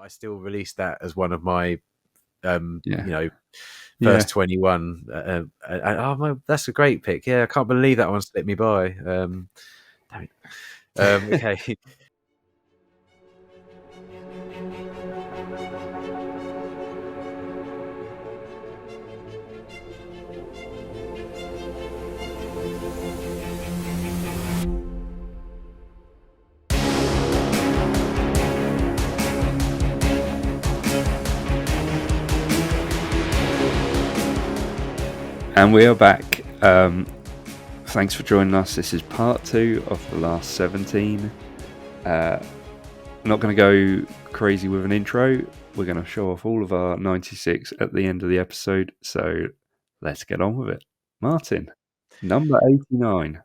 I still release that as one of my Yeah. first 21. That's a great pick. Yeah, I can't believe that one slipped me by. Damn it. Okay. And we are back. Thanks for joining us. This is part 2 of the last 17. I'm not going to go crazy with an intro. We're going to show off all of our 96 at the end of the episode. So let's get on with it. Martyn, number 89.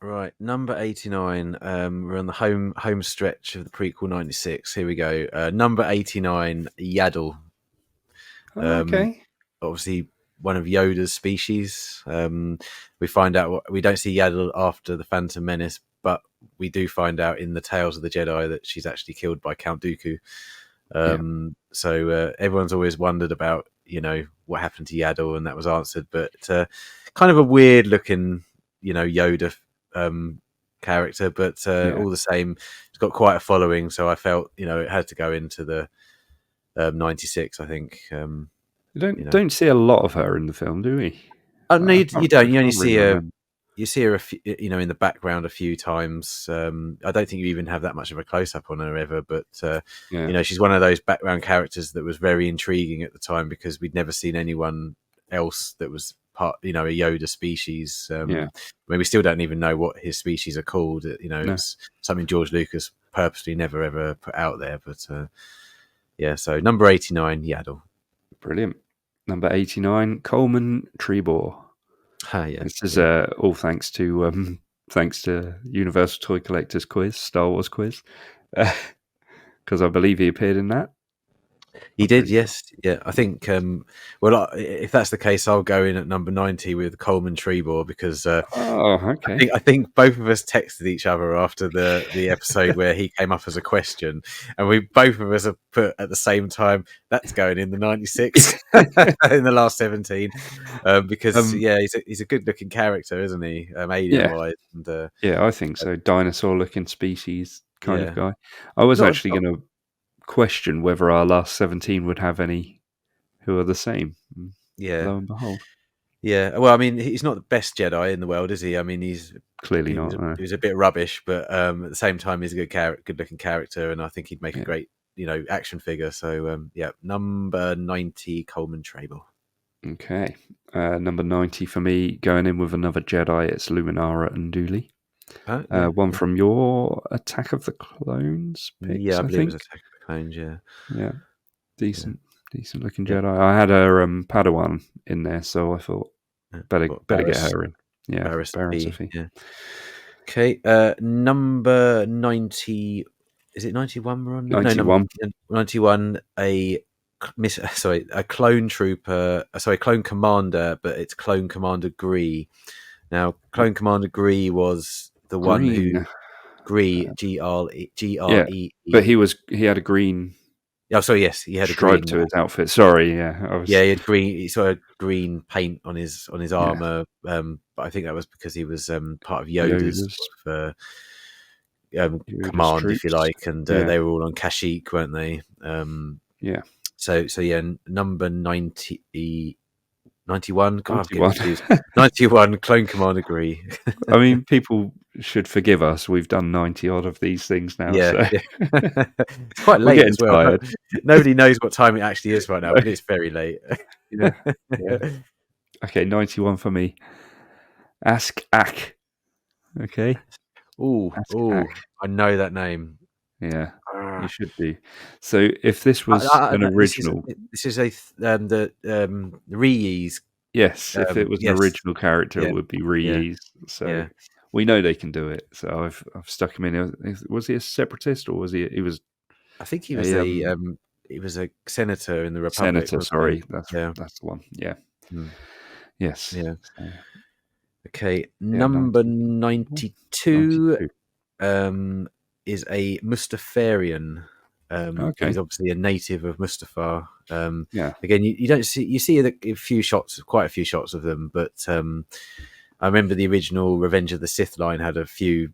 Right, number 89. We're on the home stretch of the prequel 96. Here we go. Number 89, Yaddle. Okay. Obviously, one of Yoda's species. We find out we don't see Yaddle after the Phantom Menace, but we do find out in the Tales of the Jedi that she's actually killed by Count Dooku. So everyone's always wondered about, what happened to Yaddle, and that was answered. But kind of a weird looking, Yoda character, but all the same, it's got quite a following. So I felt, it had to go into the 96. I think. You don't see a lot of her in the film, do we? Oh no, you don't. You only see her. Remember. You see her, in the background a few times. I don't think you even have that much of a close up on her ever. But she's one of those background characters that was very intriguing at the time because we'd never seen anyone else that was part, a Yoda species. I mean, we still don't even know what his species are called. It's something George Lucas purposely never ever put out there. But so number 89, Yaddle. Brilliant. Number 89, Coleman Trebor. This is all thanks to Universal Toy Collectors Quiz, Star Wars Quiz, because I believe he appeared in that. He did, yes. Yeah, I think, if that's the case, I'll go in at number 90 with Coleman Trebor because okay. I think both of us texted each other after the episode where he came up as a question, and we both of us have put at the same time, that's going in the 96 in the last 17 because, he's a good-looking character, isn't he, alien-wise? And, I think so. Dinosaur-looking species kind of guy. I was actually going to question whether our last 17 would have any who are the same. Lo and behold. Yeah, well, I mean, he's not the best Jedi in the world, is he? I mean, he's clearly not. He was a bit rubbish, but at the same time, he's a good-looking character, and I think he'd make a great, action figure. So, number 90, Coleman Trebor. Okay, number 90 for me, going in with another Jedi. It's Luminara and Dooley. From your Attack of the Clones picks, I believe it was think. Attack of the Clones, yeah, decent looking Jedi. I had her Padawan in there, so I thought better get her in. Yeah, Barriss Sophie. Yeah. Okay, number 90. Is it 91 we're on? 91. No, 91. A clone trooper. Clone commander, but it's Clone Commander Gree. Now, Clone Commander Gree was the one who Gree G-R-E. But he had a green. Oh, sorry. Yes, he had a stripe green to his outfit. Sorry, he had green. He saw a green paint on his armor. But I think that was because he was part of Yoda's command, troops, if you like, and they were all on Kashyyyk, weren't they? So number 90. 91. God, 91. Clone Commander Gree. I mean, people should forgive us. We've done 90 odd of these things now. It's quite late as well. Tired. Nobody knows what time it actually is right now, but it's very late. Okay, 91 for me. Ask Ak. Okay. I know that name. Yeah, you should do. So if this was an original, this is the Ree's. Yes, if it was an original character, it would be Ree's. So we know they can do it. So I've stuck him in. Was he a separatist or was he? He was. I think he was he was a senator in the Republic. Senator, sorry, that's the one. Yeah. Yes. Yeah. Okay, number 92. Is a Mustafarian. Okay. He's obviously a native of Mustafar. Yeah. Again, you don't see a few shots, quite a few shots of them, but I remember the original Revenge of the Sith line had a few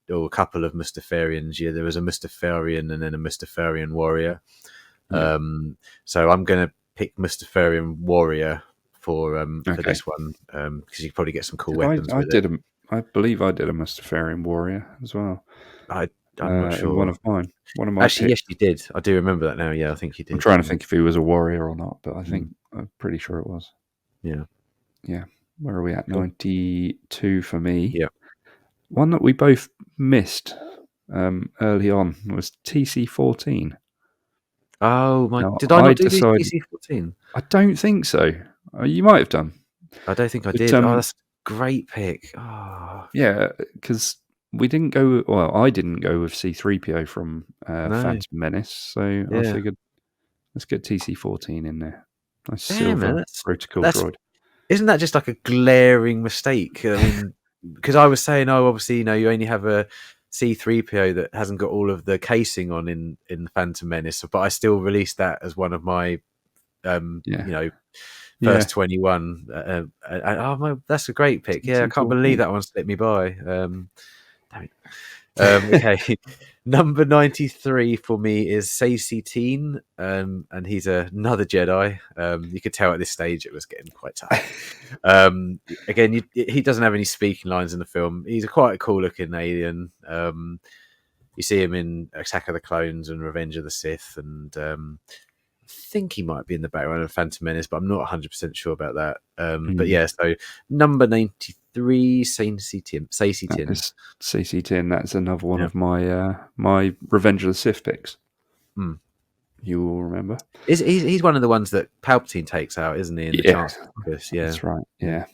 or a couple of Mustafarians. Yeah, there was a Mustafarian and then a Mustafarian warrior. Yeah. So I'm going to pick Mustafarian warrior for Okay. this one because you can probably get some cool weapons with it. it. I believe I did a Mustafarian warrior as well. I'm not sure. In one of mine. One of my Actually, picks. yes, you did. I do remember that now. Yeah, I think you did. I'm trying to think if he was a warrior or not, but I'm pretty sure it was. Yeah. Yeah. Where are we at? Cool. 92 for me. Yeah. One that we both missed early on was TC14. Oh my! Now, Did I not do the TC14? I don't think so. You might have done. I don't think I did. That's a great pick. Oh. Yeah, because we didn't go. Well, I didn't go with C3PO from Phantom Menace, so I figured let's get TC14 in there. Nice silver protocol droid. Isn't that just like a glaring mistake? I mean, because I was saying, obviously, you only have a C3PO that hasn't got all of the casing on in Phantom Menace, but I still released that as one of my, first 21. That's a great pick. Yeah, I can't believe that one slipped me by. Okay. Number 93 for me is Sacy-Teen, and he's another Jedi. You could tell at this stage it was getting quite tough. Again, he doesn't have any speaking lines in the film. He's quite a cool looking alien. You see him in Attack of the Clones and Revenge of the Sith, and I think he might be in the background of Phantom Menace, but I'm not 100% sure about that. But yeah, so number 93, Sacy-Teen. Sacy-Teen. That's another one of my my Revenge of the Sith picks. You will remember. He's one of the ones that Palpatine takes out, isn't he? In the Chancellor's office. Yeah, that's right. Yeah,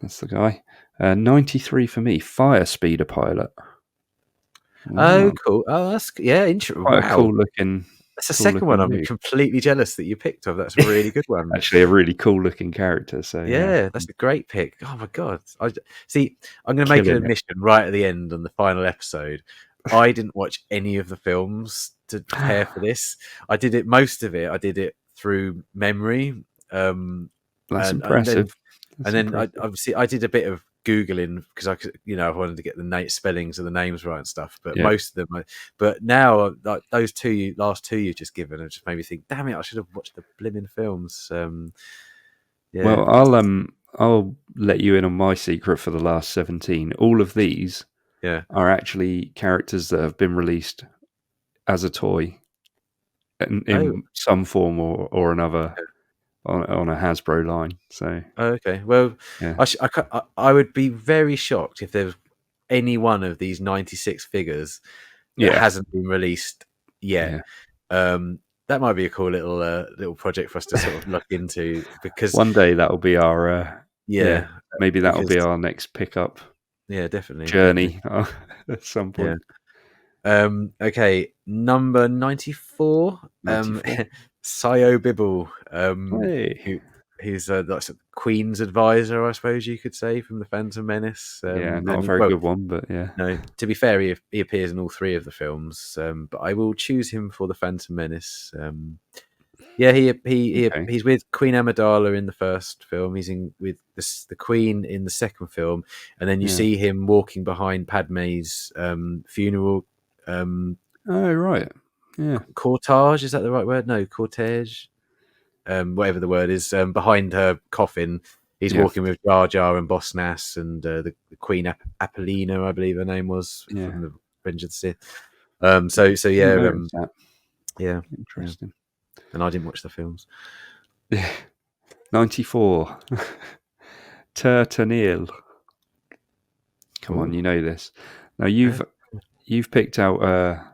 that's the guy. 93 for me. Fire Speeder pilot. Oh, cool. Oh, that's interesting. Quite a cool looking. That's the second one I'm completely jealous that you picked of. That's a really good one. Actually, a really cool looking character. So yeah, that's a great pick. Oh my god! I'm going to make an admission right at the end on the final episode. I didn't watch any of the films to prepare for this. I did it through memory. That's impressive. And then I did a bit of Googling because I could, I wanted to get the spellings of the names right and stuff. But most of them, but now like those last two you've just given, have just made me think, damn it, I should have watched the blimmin' films. Well, I'll let you in on my secret for the last 17. All of these, are actually characters that have been released as a toy in some form or another. On a Hasbro line, so okay. Well, I would be very shocked if there was any one of these 96 figures that hasn't been released yet. That might be a cool little project for us to sort of look into, because one day that will be our maybe that will be our next pickup. Yeah, definitely journey at some point. Okay, number 94. Sio Bibble, who's like Queen's advisor, I suppose you could say, from the Phantom Menace. Not a very good one, but yeah. No, to be fair, he appears in all three of the films, but I will choose him for the Phantom Menace. He's with Queen Amidala in the first film. He's with the Queen in the second film, and then you see him walking behind Padme's funeral. Oh right. Yeah, cortege, is that the right word? No, cortege, whatever the word is. Behind her coffin, he's walking with Jar Jar and Boss Nass and the Queen Apollina, I believe her name was, from the Revenge of the Sith. Interesting. And I didn't watch the films. 94. Tertanil. Come on, you know this. Now you've picked out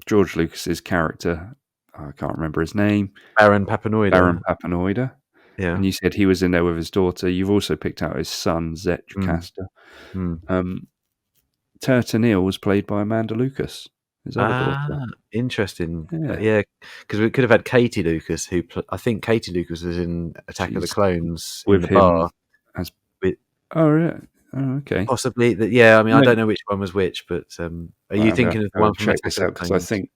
George Lucas's character. I can't remember his name. Baron Papanoida. Yeah. And you said he was in there with his daughter. You've also picked out his son, Zet Castor. Tertanil was played by Amanda Lucas, his other daughter. Interesting. Yeah, because we could have had Katie Lucas, I think Katie Lucas was in Attack of the Clones with in the bar. Oh, okay. Possibly that. Yeah, I mean, No. I don't know which one was which, but are you thinking of the one from check Attack this of the out because I think.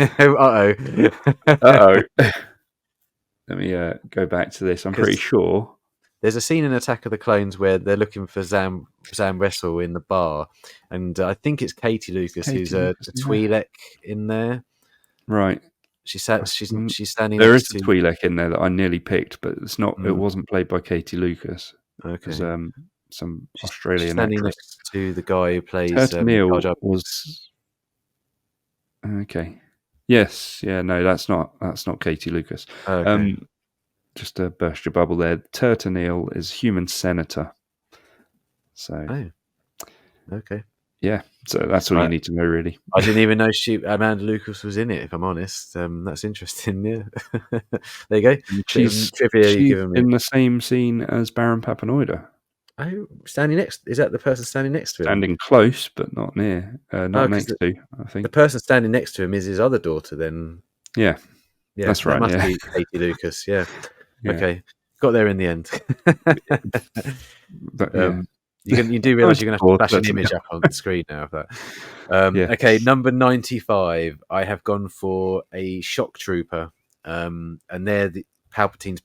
Uh-oh. Uh-oh. Let me go back to this. I'm pretty sure there's a scene in Attack of the Clones where they're looking for Zam Wrestle in the bar, and I think it's Katie Lucas who's a Twi'lek in there. Right. She's standing there next is a to Twi'lek in there that I nearly picked, but it's not. It wasn't played by Katie Lucas. Okay. Some Australian she's standing actress. next to the guy who plays Turtle Neal was. Okay. Yes. Yeah. No, that's not Katie Lucas. Okay. Just to burst your bubble there. Turtle Neal is Human Senator. So. Oh. Okay. Yeah. So that's all you need to know, really. I didn't even know Amanda Lucas was in it. If I'm honest, that's interesting. Yeah. There you go. She's in the same scene as Baron Papanoida. Oh, standing next. Is that the person standing next to him? Standing close, but not near. Not next to. I think the person standing next to him is his other daughter. Then. Yeah. That's right. That must be Katie Lucas. Yeah. Okay. Got there in the end. But, yeah. You do realise you're going to have to flash an image up on the screen now of that. Okay, number 95. I have gone for a shock trooper, and they're Palpatine's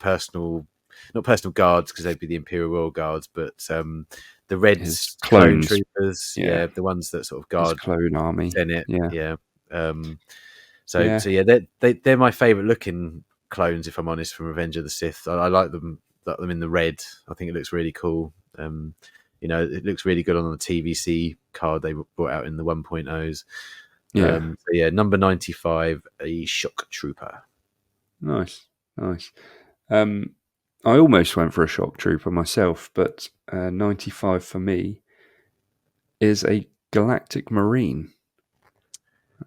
not personal guards because they'd be the Imperial Royal Guards, but the Reds clone troopers. Yeah, the ones that sort of guard his clone army. Senate. Yeah. So they're my favourite looking clones, if I'm honest, from Revenge of the Sith. I like them in the red. I think it looks really cool. It looks really good on the TVC card they brought out in the 1.0s. Yeah. Number 95, a shock trooper. Nice. I almost went for a shock trooper myself, but 95 for me is a galactic marine.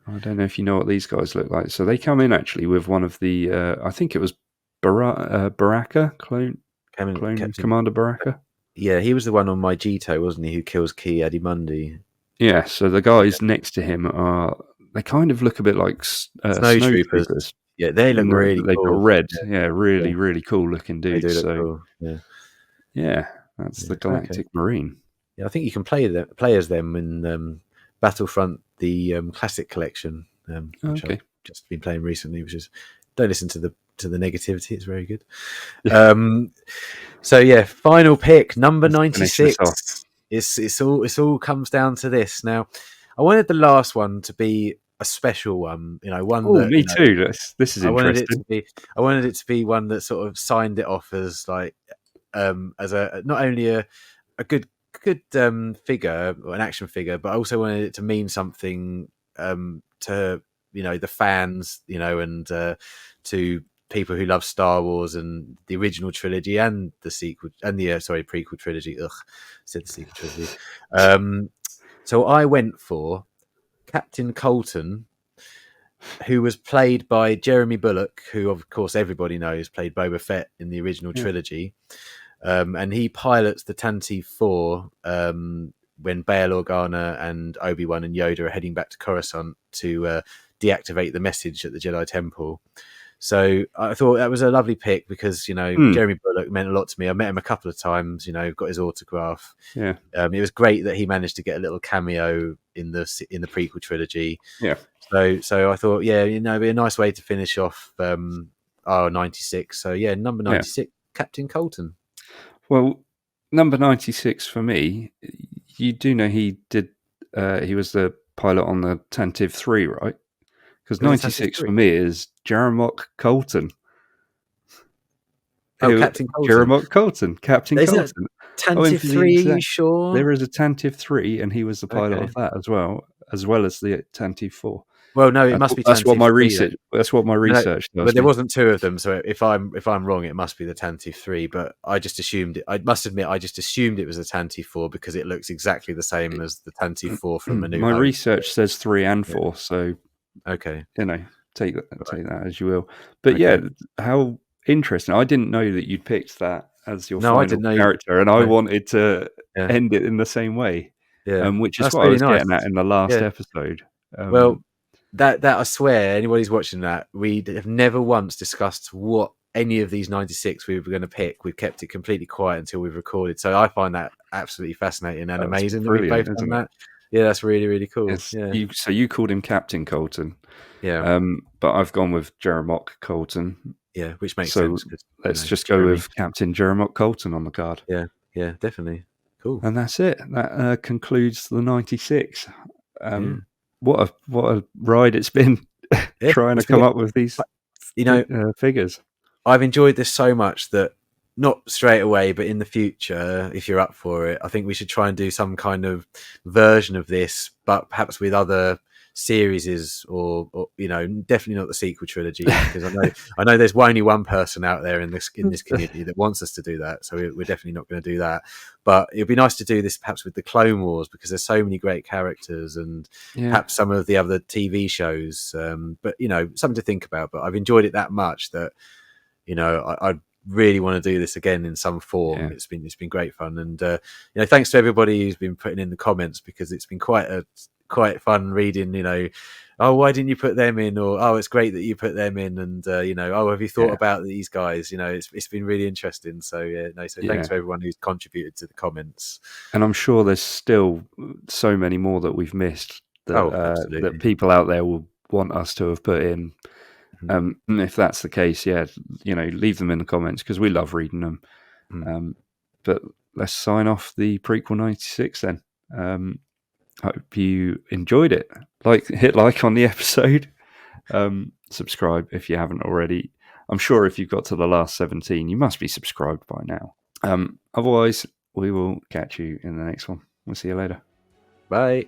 I don't know if you know what these guys look like. So they come in actually with one of the, I think it was Baraka, clone Commander Baraka. Yeah, he was the one on my Gito, wasn't he, who kills Ki Adimundi. Yeah, so the guys next to him they kind of look a bit like snow troopers. Yeah, they look really cool. They've got red. Yeah, really cool looking dudes. They do look cool. Yeah, that's the Galactic Marine. Yeah, I think you can play as them in Battlefront, the classic collection, which I've just been playing recently. Don't listen to the negativity; it's very good. So final pick, number 96. It's all comes down to this. Now, I wanted the last one to be a special one, one. Oh, me too. This is interesting. I wanted it to be one that sort of signed it off as like, as a not only a good figure or an action figure, but I also wanted it to mean something to the fans, and to people who love Star Wars and the original trilogy and the sequel and the prequel trilogy. Said the sequel trilogy. So I went for Captain Colton, who was played by Jeremy Bulloch, who of course everybody knows played Boba Fett in the original trilogy. And he pilots the Tantive 4 when Bail Organa and Obi-Wan and Yoda are heading back to Coruscant to deactivate the message at the Jedi Temple. So I thought that was a lovely pick because, Jeremy Bulloch meant a lot to me. I met him a couple of times, got his autograph. Yeah. It was great that he managed to get a little cameo in the prequel trilogy. Yeah. So I thought, it'd be a nice way to finish off 96. So number 96, Captain Colton. Well, number 96 for me, you do know he did. He was the pilot on the Tantive 3, right? Because 96 for me is Jaramok Colton. Captain Colton. Jaramok Colton. Captain Colton. Tantive 3, are you sure? There is a Tantive 3, and he was the pilot of that as well as the Tantive 4. Well, no, it must be. That's what my research. That's what my research does. But there wasn't two of them, so if I'm wrong, it must be the Tantive 3. But I just assumed it. I must admit, I just assumed it was a Tantive 4 because it looks exactly the same as the Tantive 4 from A New Hope. My research says 3 and 4, so okay, take that as you will. But how interesting! I didn't know that you'd picked that as your final character, and I wanted to end it in the same way. Yeah, which is what I was getting at in the last episode. Well. That I swear, anybody's watching that, we have never once discussed what any of these 96 we were going to pick, we've kept it completely quiet until we've recorded. So I find that absolutely fascinating and amazing that we've both done that. Yeah, that's really, really cool. So you called him Captain Colton. Yeah. But I've gone with Jeremock Colton. Yeah, which makes sense. Let's just go with Captain Jeremock Colton on the card. Yeah, definitely. Cool. And that's it. That concludes the 96. What a ride it's been trying to come up with these figures. I've enjoyed this so much that not straight away, but in the future, if you're up for it, I think we should try and do some kind of version of this, but perhaps with other series or definitely not the sequel trilogy, because I know there's only one person out there in this community that wants us to do that, so we're definitely not going to do that. But it'd be nice to do this perhaps with the Clone Wars, because there's so many great characters, and perhaps some of the other TV shows, but something to think about. But I've enjoyed it that much that I really want to do this again in some form. It's been great fun, and thanks to everybody who's been putting in the comments, because it's been quite fun reading, oh, why didn't you put them in, or oh, it's great that you put them in, and oh, have you thought about these guys? It's been really interesting. So thanks to everyone who's contributed to the comments, and I'm sure there's still so many more that we've missed that people out there will want us to have put in. If that's the case, leave them in the comments, because we love reading them. But let's sign off the prequel 96 then. Hope you enjoyed it. Hit like on the episode. Subscribe if you haven't already. I'm sure if you've got to the last 17, you must be subscribed by now. Otherwise, we will catch you in the next one. We'll see you later. Bye.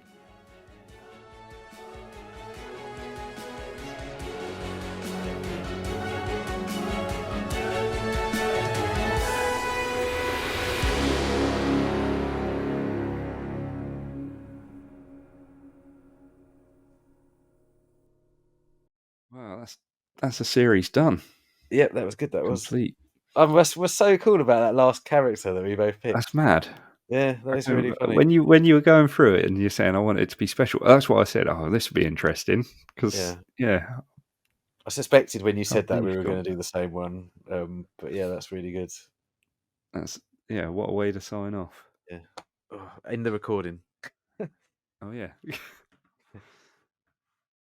Wow, that's a series done. Yeah, that was good. That complete. We're so cool about that last character that we both picked. That's mad. Yeah, that was really funny. When you were going through it and you're saying I want it to be special, that's why I said, oh, this would be interesting, because I suspected when you said that we were going to do the same one. But yeah, that's really good. What a way to sign off. Yeah. End the recording. Oh yeah.